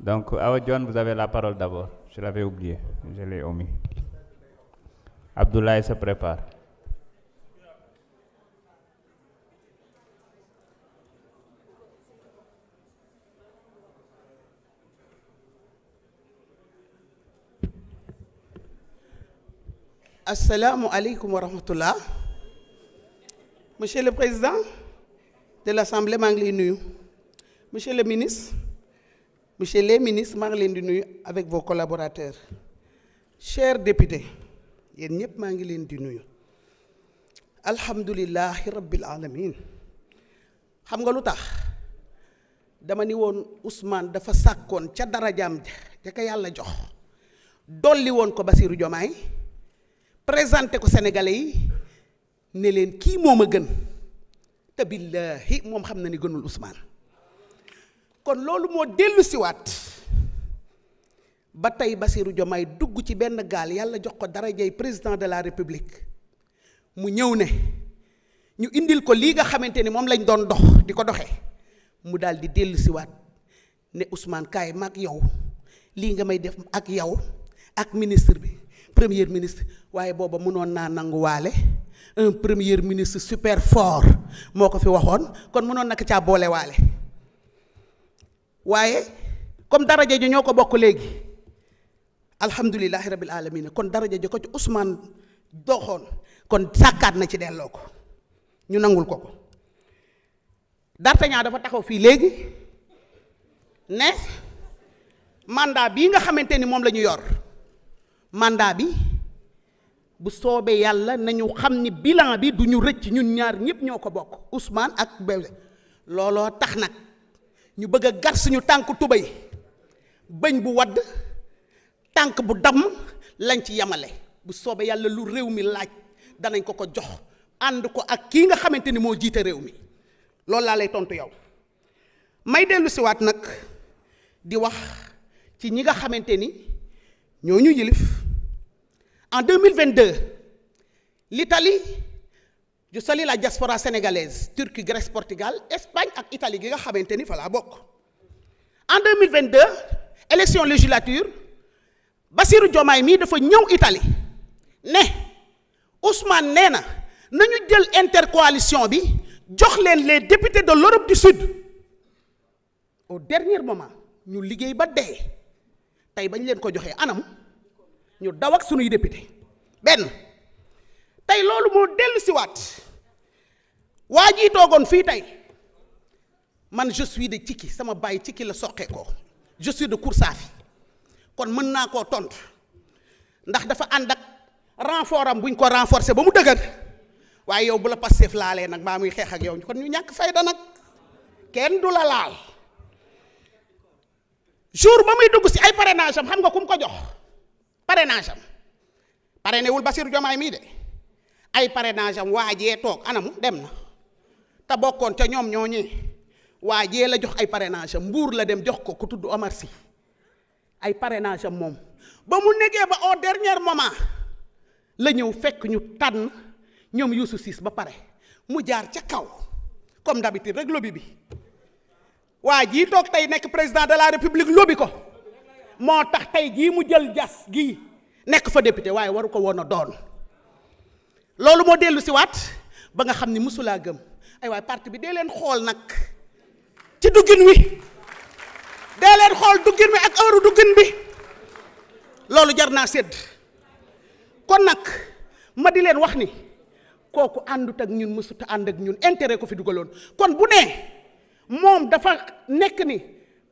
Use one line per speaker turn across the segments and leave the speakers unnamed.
Donc, Awa John, vous avez la parole d'abord. Je l'avais oublié, je l'ai omis. Abdoulaye se prépare.
Assalamu alaikum wa rahmatullah. Monsieur le Président de l'Assemblée, maa ngi lay nuyu. Monsieur le ministre, monsieur les ministres, maa ngi leen di nuyu avec vos collaborateurs. Chers députés, yéen ñëpp maa ngi leen di nuyu. Alhamdulillahi rabbil alamin. Xam nga lu tax dama ni woon Ousmane dafa sàkkoon ca darajaam ja ka yàlla jox dolli woon ko Bassirou Diomaye présenté ko Sénégalais yi ne leen kii moom a gën te billaahi moom xam na ni gënul Ousmane. kon loolu moo dellu siwaat ba tey Bassirou Diomaye dugg ci benn gaal yàlla jox ko darajay président de la république mu ñëw ne ñu indil ko lii nga xamante ni moom lañ doon dox di ko doxee mu daal di dellu siwaat ne Ousmane kaay maag yow lii nga may def ak yow ak ministre bi premier ministre waaye booba mënoon naa nanguwaale un premier ministre super fort moo ko fi waxoon kon mënoon naka caa boole waale waaye comme daraja ji ñoo ko bokk léegi alhamdulillahi rabbil alamin kon daraja ji ko ci Ousmane doxoon kon sàkkaat na ci delloo ko ñu nangul ko ko D'Artagnan dafa taxaw fii léegi ne mandat bii nga xamante ni moom la ñu yor mandat bi bu soobee yàlla nañu xam ni bilan bi du ñu rëcc ñun ñaar ñëpp ñoo ko bokk Ousmane ak Bébé looloo tax nag ñu bëgg a gar suñu tànk tubéy bëñ bu wadd tànk bu damm lañ ci yamale bu soobee yàlla lu réew mi laaj danañ ko ko jox ànd ko ak kii nga xamante ni moo jiite réew mi loolu laa lay tontu yow may dellu siwaat nag di wax ci ñi nga xamante ni ñoo ñu yilif en 2022 l'Italie je salue la diaspora sénégalaise Turquie Grèce Portugal Espagne ak Italie gi nga xamante ni fa laa bokk en 2022 élection législature Bassirou Diomaye mii dafa ñëw Italie ne Ousmane nee na nañu jël intercoalition bi jox leen les députés de l'Europe du Sud au dernier moment ñu liggéey ba dee tey bañ leen ko joxee anam ñu daw ak sunuy député benn tey loolu moo dellu siwaat waa jii toogoon fii tey man je suis de Cikki sama baay Cikki la soqee ko je suis de Koursaafi kon mën naa koo tontu ndax dafa ànd ak renfort am buñ ko renforcer ba mu dëgër waaye yow bu la Pastef laalee nag mbaa muy xeex ak yow kon ñu ñàkk fayda nag kenn du la laal jour ba muy dugg si ay parrainage am xam nga ku mu ko jox parrainage am parrainé wul Bassirou Diomaye mii de ay parrainage am waajee toog anamu dem na te bokkoon ca ñoom ñooñee waajee la jox ay parrainage am Mbuur la dem jox ko ku tudd Omar Sy ay parrainage am moom ba mu nekkee ba au dernier moment la ñëw fekk ñu tànn ñoom Youssou Ciss ba pare mu jaar ca kaw comme d'habitude rek lobby bi waa jii toog tey nekk président de la république lobby ko moo tax tey jii mu jël jas gii nekk fa député waaye waru ko woon a doon loolu moo dellu si waat ba nga xam ni musulaa gëm ay waaye parti bi dee leen xool nag ci duggin wi dee leen xool duggin wi ak heure duggin bi loolu jar naa sédd kon nag ma di leen wax ni kooku àndut ak ñun mësuta ànd ak ñun intérêt ko fi dugaloon kon bu nee moom dafa nekk ni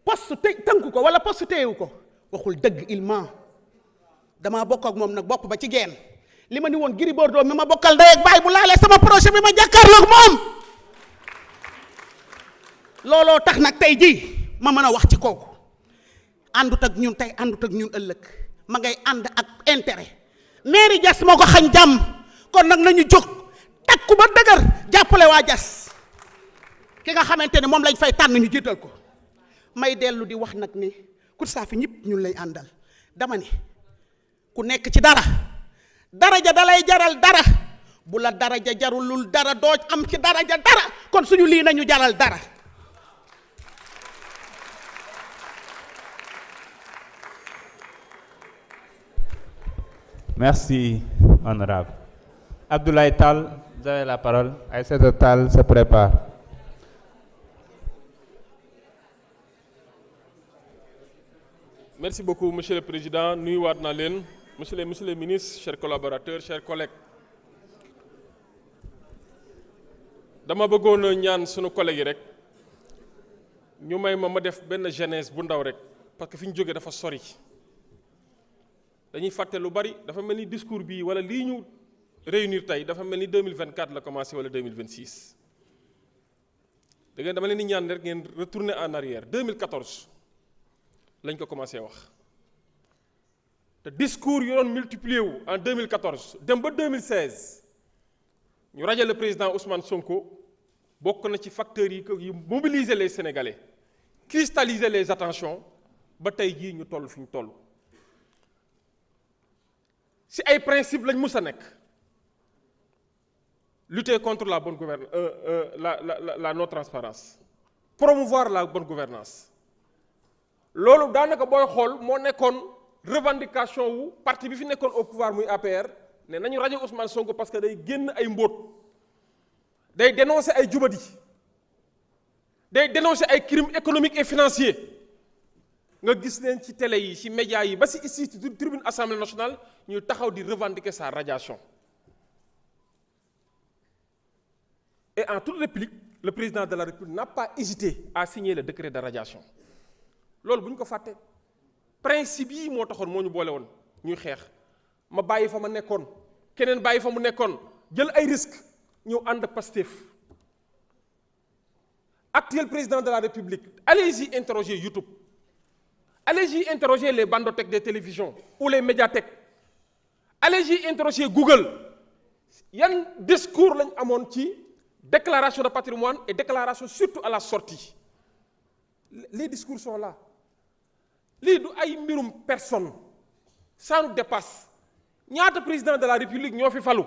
poste tënku ko wala poste téyewu ko waxul dëgg il ment damaa bokk ak moom nag bopp ba ci geen li ma ni woon Gris Bordeaux mi ma bokkal ndey ak baay bu laalee sama projet bi ma jàkkaarloog moom looloo tax nag tey jii ma mën a wax ci kooku àndut ak ñun tey àndut ak ñun ëllëg ma ngay ànd ak intérêt mairie Diass moo ko xañ jàmm kon nag nañu jóg takku ba dëgër jàppale waa Diass ki nga xamante ne moom lañ fay tànn ñu jiital ko may dellu di wax nag ni Koursaafi ñëpp ñun lay àndal dama ne ku nekk ci dara daraja dalay jaral dara bu la daraja jarulul dara doo am ci daraja dara kon suñu lii nañu jaral dara
Merci, honorable. Abdoulaye Tall, vous avez la parole. Aïssata Tall se prépare.
Merci beaucoup, Monsieur le Président. Nuyuwaat naa leen monsieur les ministres, chers collaborateurs, chers collègues. dama bëggoon a ñaan sunu collègues yi rek ñu may ma def benn genèse bu ndaw rek parce que fi ñu jógee dafa sori dañuy fàtte lu bari dafa mel ni discours bi wala lii ñu réunir tey dafa mel ni 2024 la commencé wala 2026 da ngeen dama leen di ñaan rek ngeen retourner en arrière 2014 lañ ko commencé wax te discours yu doon multiplié wu en 2014 dem ba 2016 ñu rajo le président Ousmane Sonko bokk na ci facteurs yi mobiliser les Sénégalais cristalliser les attentions ba tey jii ñu toll fi ñu toll si ay principes lañ mus a nekk lutter contre la bonne gouvernance la non transparence promouvoir la bonne gouvernance loolu daanaka booy xool moo nekkoon revendication wu parti bi fi nekkoon au pouvoir muy APR ne nañu rajo Ousmane Sonko parce que day génn ay mbóot day dénoncer ay jubadi day dénoncer ay crimes économiques et financiers nga gis leen ci télé yi ci médias yi ba ci ici ci tribune Assemblée nationale ñuy taxaw di revendiquer sa radiation. Et en toute réplique le président de la République n'a pas hésité à signer le décret de radiation loolu bu ñu ko fàtte principe yi moo taxoon moo ñu boole woon ñuy xeex ma bàyyi fa ma nekkoon keneen bàyyi fa mu nekkoon jël ay risques ñëw ànd ak Pastef actuel président de la République allez-y interroger YouTube allez-y interroger les bandothèques des télévisions ou les médiathèques allez-y interroger Google yan discours lañ amoon ci déclaration de patrimoine et déclaration surtout à la sortie les discours sont là lii du ay mbirum personne ça nous dépasse ñaata président de la République ñoo fi falu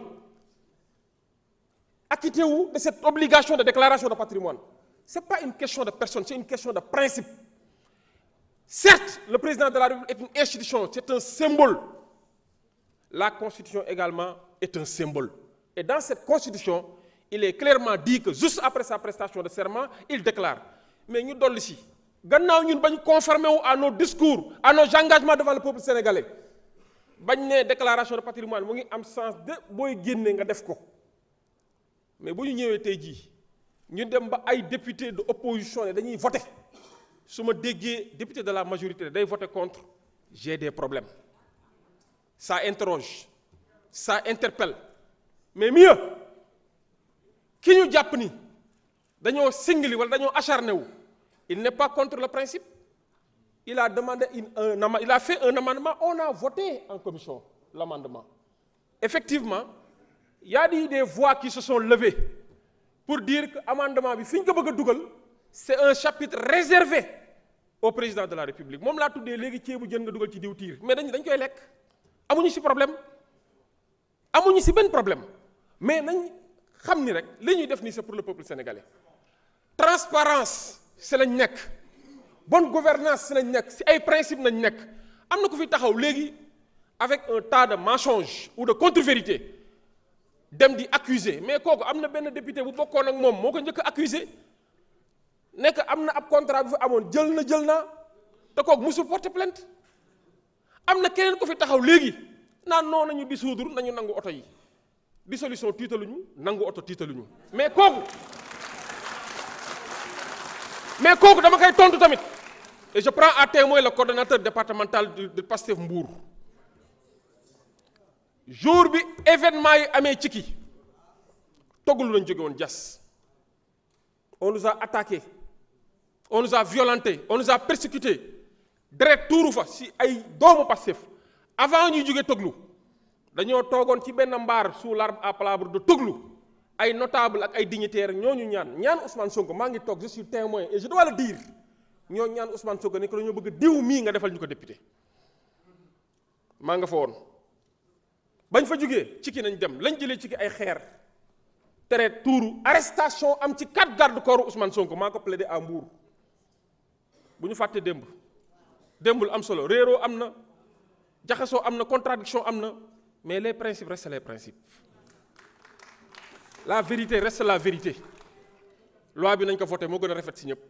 acquitté wu de cette obligation de déclaration de patrimoine c'est pas une question de personne c'est une question de principe certes le président de la République est une institution c'est un symbole la Constitution également est un symbole et dans cette Constitution il est clairement dit que juste après sa prestation de serment il déclare mais ñu dolli si gannaaw ñun bañ conformer wu à nos discours à nos engagements devant le peuple sénégalais bañ ne déclaration de patrimoine mu ngi am sens de booy génne nga def ko mais bu ñu ñëwee tey jii ñu dem ba ay député de opposition ne dañuy voter su ma déggee député de la majorité day voter contre j'ai des problèmes ça interroge ça interpelle mais mieux ki ñu jàpp ni dañoo singli wala dañoo acharné wu il n'est pas contre le principe il a demandé il a fait un amendement on a voté en commission l'amendement effectivement il y a des voix qui se sont levées pour dire que amendement bi fi ñu ko bëgg a dugal c'est un chapitre réservé au président de la République moom laa tuddee léegi ceebu jën nga dugal ci diwtiir mais dañ koy lekk amuñu ci problème amuñu ci benn problème mais nañ xam ni rek li ñuy def nii c'est pour le peuple sénégalais transparence c'est lañ nekk bonne gouvernance c'est lañ nekk ci ay principe nañ nekk am na ku fi taxaw léegi avec un tas de mensonges ou de contre-vérités dem di accuser mais kooku am na benn député bu bokkoon ak moom moo ko njëkk a accuser nekk am na ab contrat bu fi amoon jël naa te kooku musul porter plainte am na keneen ko fi taxaw léegi naan noonu nañu dissoudre nañu nangu oto yi dissolution tiitaluñu nangu oto tiitaluñu mais kooku dama koy tontu tamit et je prends à témoin le coordonnateur départemental de Pastef Mbour jour bi événement yi amee ci ki toggulu lañ jóge woon jas on nous a attaqué on nous a violenté on nous a persécuté deret tuuru fa si ay doomu Pastef avant ñuy jóge toglu dañoo toogoon ci benn mbaar sous l'arbre à palabre de toglu ay notable ak ay dignitaires ñooñu ñaan Ousmane Sonko maa ngi toog je suis témoin et je dois le dire ñoo ñaan Ousmane Sonko ne ko dañoo bëgg diw mii nga defal ñu ko député maa nga fa woon bañ fa jógee ci ki nañ dem lañ jëlee ci ki ay xeer tere tuuru arrestation am ci 4 gardes corps Ousmane Sonko maa ko plaidé à Mbour bu ñu fàtte démbul am solo réeroo am na jaxasoo am na contradiction am na Mais les principes restent les principes. La vérité reste la vérité. Loi bi nañ ko voté moo gën a rafet si ñëpp.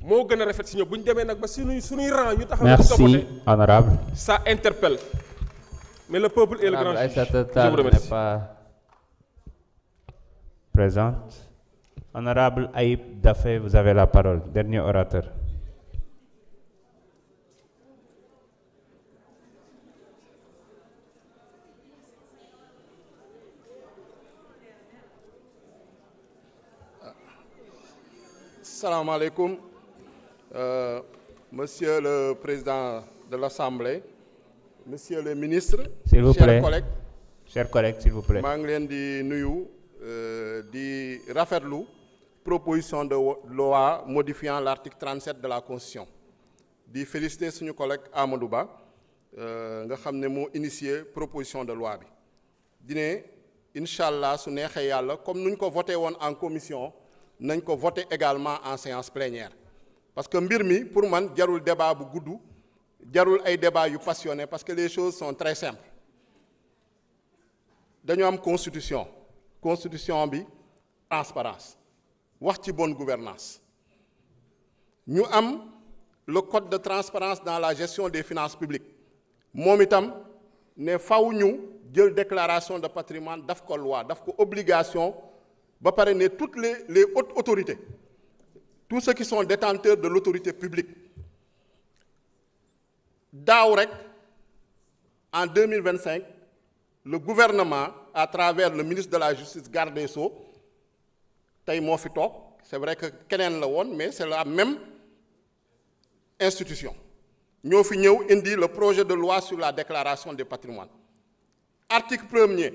moo gën a rafet si ñëpp bu ñu demee nag ba suñuy rang ñu taxaw.
Merci, honorable.
Ça interpelle. Mais le peuple est le grand juge.
Aïssata
Je
Tall
vous remercie.
n'est pas présente. Honorable Aïb Dafé, vous avez la parole. Dernier orateur.
Salam alaikum, Monsieur le Président de l'Assemblée, Monsieur le Ministre,
S'il vous plaît.
chers collègues,
Chers collègues, s'il vous plaît.
maa ngi leen di nuyu di rafetlu proposition de loi modifiant l'article 37 de la Constitution di féliciter suñu collègue Amadou Ba nga xam ne moo initié proposition de loi bi di ne incha allah su neexee yàlla comme nuñ ko voté woon en commission nañ ko voté également en séance plénière parce que mbir mi pour man jarul débat bu gudd jarul ay débat yu passionné parce que les choses sont très simples dañu am constitution bi transparence wax ci bonne gouvernance ñu am le code de transparence dans la gestion des finances publiques moom itam ne faw ñu jël déclaration de patrimoine daf ko loi daf ko obligation ba pare ne toutes les hautes autorités tous ceux qui sont détenteurs de l'autorité publique daaw rek en 2025 le gouvernement à travers le ministre de la justice garde des Sceaux tey moo fi toog c'est vrai que keneen la woon mais c'est la même institution ñoo fi ñëw indi le projet de loi sur la déclaration des patrimoines article 1er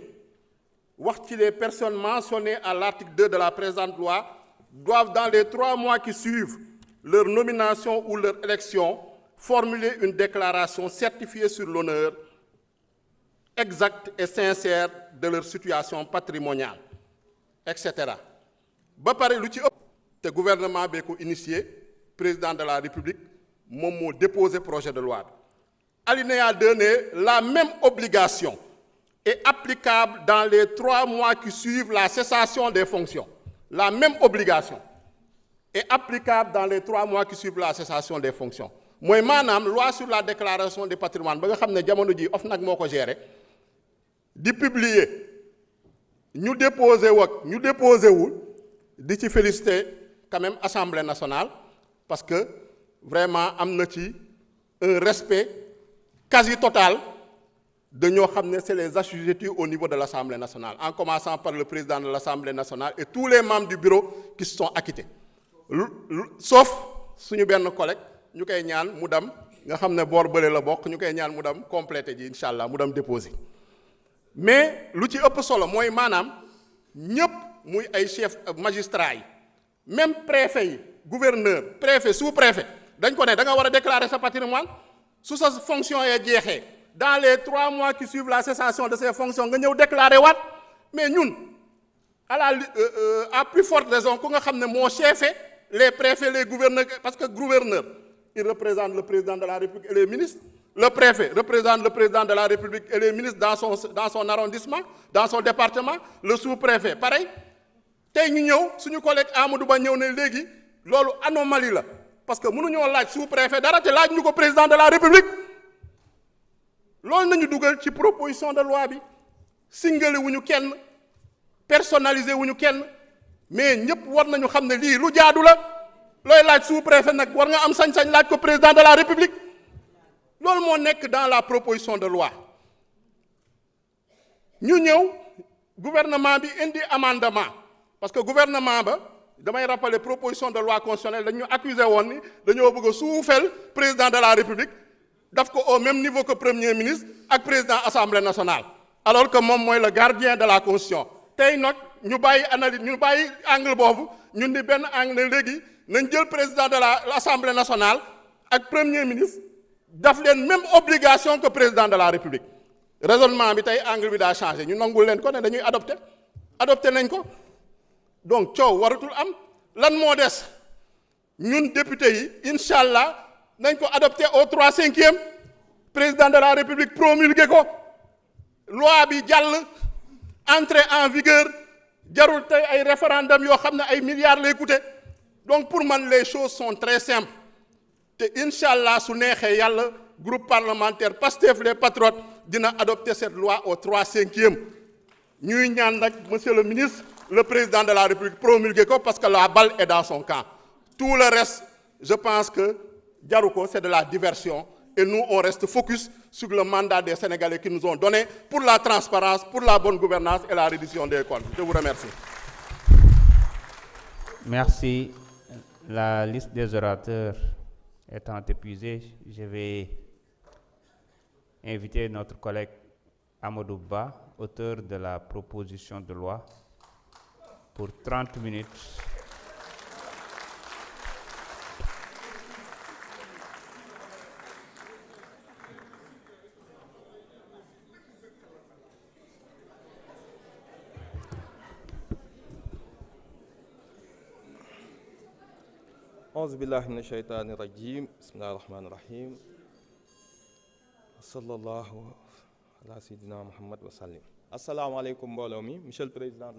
wax ci les personnes mentionnées à l'article 2 de la présente loi doivent dans les 3 mois qui suivent leur nomination ou leur élection formuler une déclaration certifiée sur l'honneur exact et sincère de leur situation patrimoniale etc. ba pare lu ci ëpp te gouvernement bee ko initié président de la République moom moo déposé projet de loi bi alinéa 2 ne la même obligation est applicable dans les 3 mois qui suivent la cessation des fonctions la même obligation est applicable dans les 3 mois qui suivent la cessation des fonctions mooy maanaam loi sur la déclaration des patrimoines ba nga xam ne jamono ji OFNAC moo ko géré di publier ñu déposé wul di ci féliciter quand même Assemblée nationale parce que vraiment am na ci un respect quasi total de ñoo xam ne c'est les assujettis au niveau de l'Assemblée nationale en commençant par le président de l'Assemblée nationale et tous les membres du bureau qui se sont acquittés sauf suñu benn collègue ñu koy ñaan mu dem nga xam ne boor bële la bokk ñu koy ñaan mu dem complété ji incha allah mu dem déposer mais lu ci ëpp solo mooy maanaam ñëpp muy ay chef magistrat yi même préfet yi gouverneur préfet sous-préfet dañ ko ne da nga war a déclarer sa patrimoine su sa fonction yee jeexee dans les 3 mois qui suivent la cessation de ces fonctions nga ñëw déclarer waat mais ñun à plus forte raison ku nga xam ne moo chefé les préfets les gouverneurs parce que gouverneur il représente le président de la République et les ministres le préfet représente le président de la République et les ministres dans son arrondissement dans son département le sous-préfet pareil tey ñu ñëw suñu collègue Amadou Ba ñëw ne léegi loolu anomalie la parce que mënuñoo laaj sous-préfet dara te laaj ñu ko président de la République loolu nañu dugal ci proposition de loi bi singali wuñu kenn personnalisé wuñu kenn mais ñëpp war nañu xam ne lii lu jaadu la looy laaj sous-préfet nag war nga am sañ-sañ laaj ko président de la République loolu moo nekk dans la proposition de loi ñu ñëw gouvernement bi indi amendement parce que gouvernement ba damay rappeler proposition de loi constitutionnelle dañu accusé woon ni dañoo bëgg a suufeel président de la République daf ko au même niveau que premier ministre ak président assemblée nationale alors que moom mooy le gardien de la constitution tey nag ñu bàyyi analyse ñu bàyyi angle boobu ñun di benn angle léegi nañ jël président de l'assemblée nationale ak premier ministre daf leen même obligation que président de la République raisonnement bi tey angle bi daa changé ñu nangul leen ko ne dañuy adopté nañ ko donc coow waratul am lan moo des ñun député yi incha allah nañ ko adopté au 3/5 président de la République promulgué ko loi bi jàll entrer en vigueur jarul tey ay référendum yoo xam ne ay milliards lay coûter. Donc pour man les choses sont très simples te incha allah su neexee yàlla groupe parlementaire Pastef les Patriotes dina adopter cette loi au 3/5. ñuy ñaan nag monsieur le ministre le président de la République promulguer ko parce que la balle est dans son camp. Tout le reste je pense que jaru ko c'est de la diversion et nous on reste focus sur le mandat des Sénégalais qui nous ont donné pour la transparence, pour la bonne gouvernance et la reddition des comptes. Je vous remercie.
Merci. La liste des orateurs étant épuisée, je vais inviter notre collègue Amadou Ba, auteur de la proposition de loi, pour 30 minutes.
auzu billahi min asheytaani rajim bismillahi rahmaani rahim sallallahu ala sayyidina muhammad wa sallim. Asalaamaaleykum mbooloo mi, monsieur le président.